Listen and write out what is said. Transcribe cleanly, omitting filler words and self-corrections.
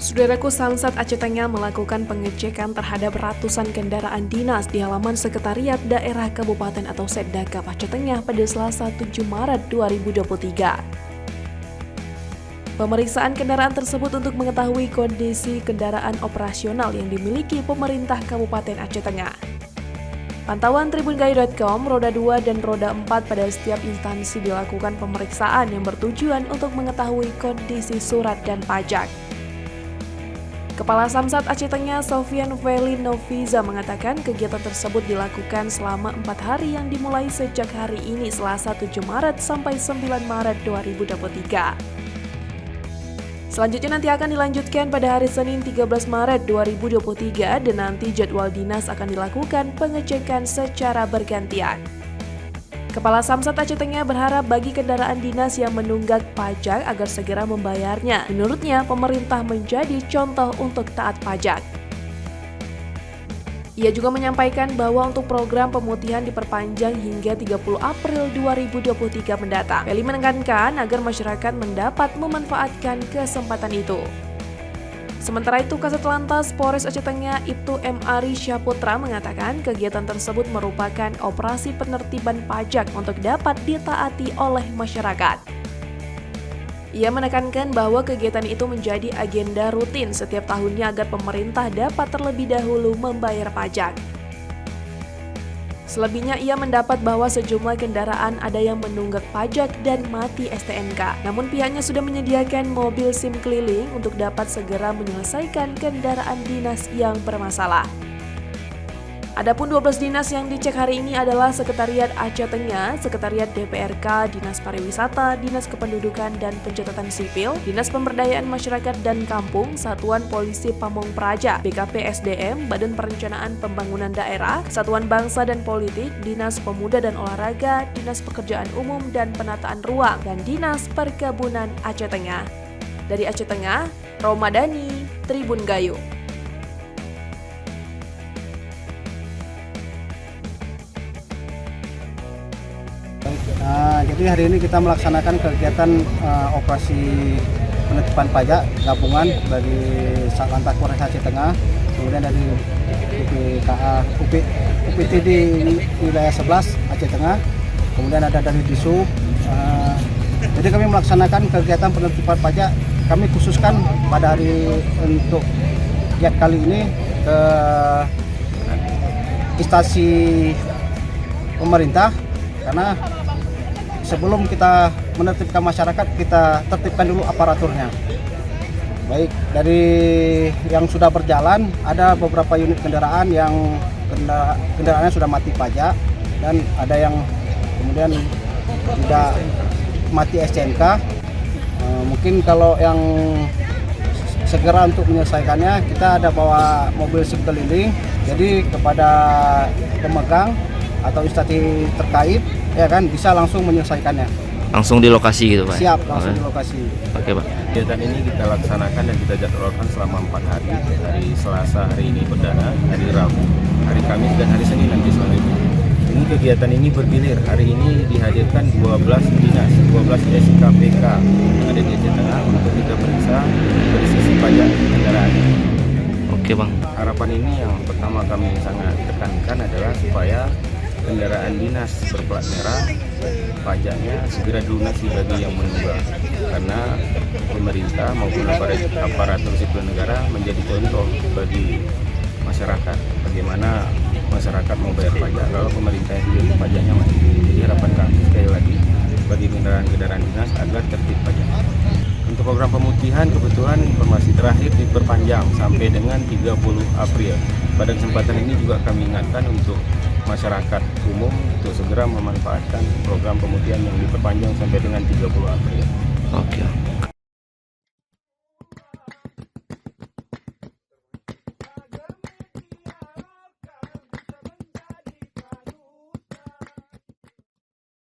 Saudaraku, Samsat Aceh Tengah melakukan pengecekan terhadap ratusan kendaraan dinas di halaman Sekretariat Daerah Kabupaten atau Setdakap Aceh Tengah pada Selasa 7 Maret 2023. Pemeriksaan kendaraan tersebut untuk mengetahui kondisi kendaraan operasional yang dimiliki pemerintah Kabupaten Aceh Tengah. Pantauan tribungayu.com, roda 2 dan roda 4 pada setiap instansi dilakukan pemeriksaan yang bertujuan untuk mengetahui kondisi surat dan pajak. Kepala Samsat Aceh Tengah, Sofian Veli Noviza, mengatakan kegiatan tersebut dilakukan selama 4 hari yang dimulai sejak hari ini Selasa 7 Maret sampai 9 Maret 2023. Selanjutnya nanti akan dilanjutkan pada hari Senin 13 Maret 2023 dan nanti jadwal dinas akan dilakukan pengecekan secara bergantian. Kepala Samsat Aceh Tengah berharap bagi kendaraan dinas yang menunggak pajak agar segera membayarnya. Menurutnya, pemerintah menjadi contoh untuk taat pajak. Ia juga menyampaikan bahwa untuk program pemutihan diperpanjang hingga 30 April 2023 mendatang. Veli menekankan agar masyarakat mendapat memanfaatkan kesempatan itu. Sementara itu, Kasat Lantas Polres Aceh Tengah Ibtu M. Ari Syaputra mengatakan kegiatan tersebut merupakan operasi penertiban pajak untuk dapat ditaati oleh masyarakat. Ia menekankan bahwa kegiatan itu menjadi agenda rutin setiap tahunnya agar pemerintah dapat terlebih dahulu membayar pajak. Selebihnya, ia mendapat bahwa sejumlah kendaraan ada yang menunggak pajak dan mati STNK. Namun pihaknya sudah menyediakan mobil SIM keliling untuk dapat segera menyelesaikan kendaraan dinas yang bermasalah. Adapun 12 dinas yang dicek hari ini adalah Sekretariat Aceh Tengah, Sekretariat DPRK, Dinas Pariwisata, Dinas Kependudukan dan Pencatatan Sipil, Dinas Pemberdayaan Masyarakat dan Kampung, Satuan Polisi Pamong Praja, BKP SDM, Badan Perencanaan Pembangunan Daerah, Kesatuan Bangsa dan Politik, Dinas Pemuda dan Olahraga, Dinas Pekerjaan Umum dan Penataan Ruang, dan Dinas Perkebunan Aceh Tengah. Dari Aceh Tengah, Romadani, Tribun Gayu. Jadi hari ini kita melaksanakan kegiatan operasi penetipan pajak gabungan dari Satlantas Polres Aceh Tengah, kemudian dari UPT di wilayah 11 Aceh Tengah, kemudian ada dari Disub. Jadi kami melaksanakan kegiatan penetipan pajak. Kami khususkan pada hari untuk giat kali ini ke instansi pemerintah, karena sebelum kita menertibkan masyarakat, kita tertibkan dulu aparaturnya. Baik, dari yang sudah berjalan, ada beberapa unit kendaraan yang kendaraannya sudah mati pajak, dan ada yang kemudian tidak mati STNK. Mungkin kalau yang segera untuk menyelesaikannya, kita ada bawa mobil SIM keliling. Jadi kepada pemegang atau instansi terkait, ya kan, bisa langsung menyelesaikannya. Langsung di lokasi gitu, Pak? Siap, langsung di lokasi. Oke, Pak. Kegiatan ini kita laksanakan dan kita jadwalkan selama 4 hari. Hari Selasa hari ini perdana, hari Rabu, hari Kamis, dan hari Senin nanti selanjutnya. Ini kegiatan ini bergilir. Hari ini dihadirkan 12 dinas, 12 SKPK yang ada di Aceh Tengah untuk kita periksa dari sisi pajak kendaraan. Oke, Bang. Harapan ini yang pertama kami sangat tekankan adalah supaya kendaraan dinas berplat merah pajaknya segera dilunasi bagi yang menunggak, karena pemerintah maupun aparatur sipil negara menjadi contoh bagi masyarakat bagaimana masyarakat mau bayar pajak kalau pemerintah sendiri pajaknya masih. Jadi harapan kami sekali lagi bagi kendaraan dinas agar tertib pajak. Untuk program pemutihan kebetulan informasi terakhir diperpanjang sampai dengan 30 April. Pada kesempatan ini juga kami ingatkan untuk masyarakat umum untuk segera memanfaatkan program pemutihan yang diperpanjang sampai dengan 30 April. Oke.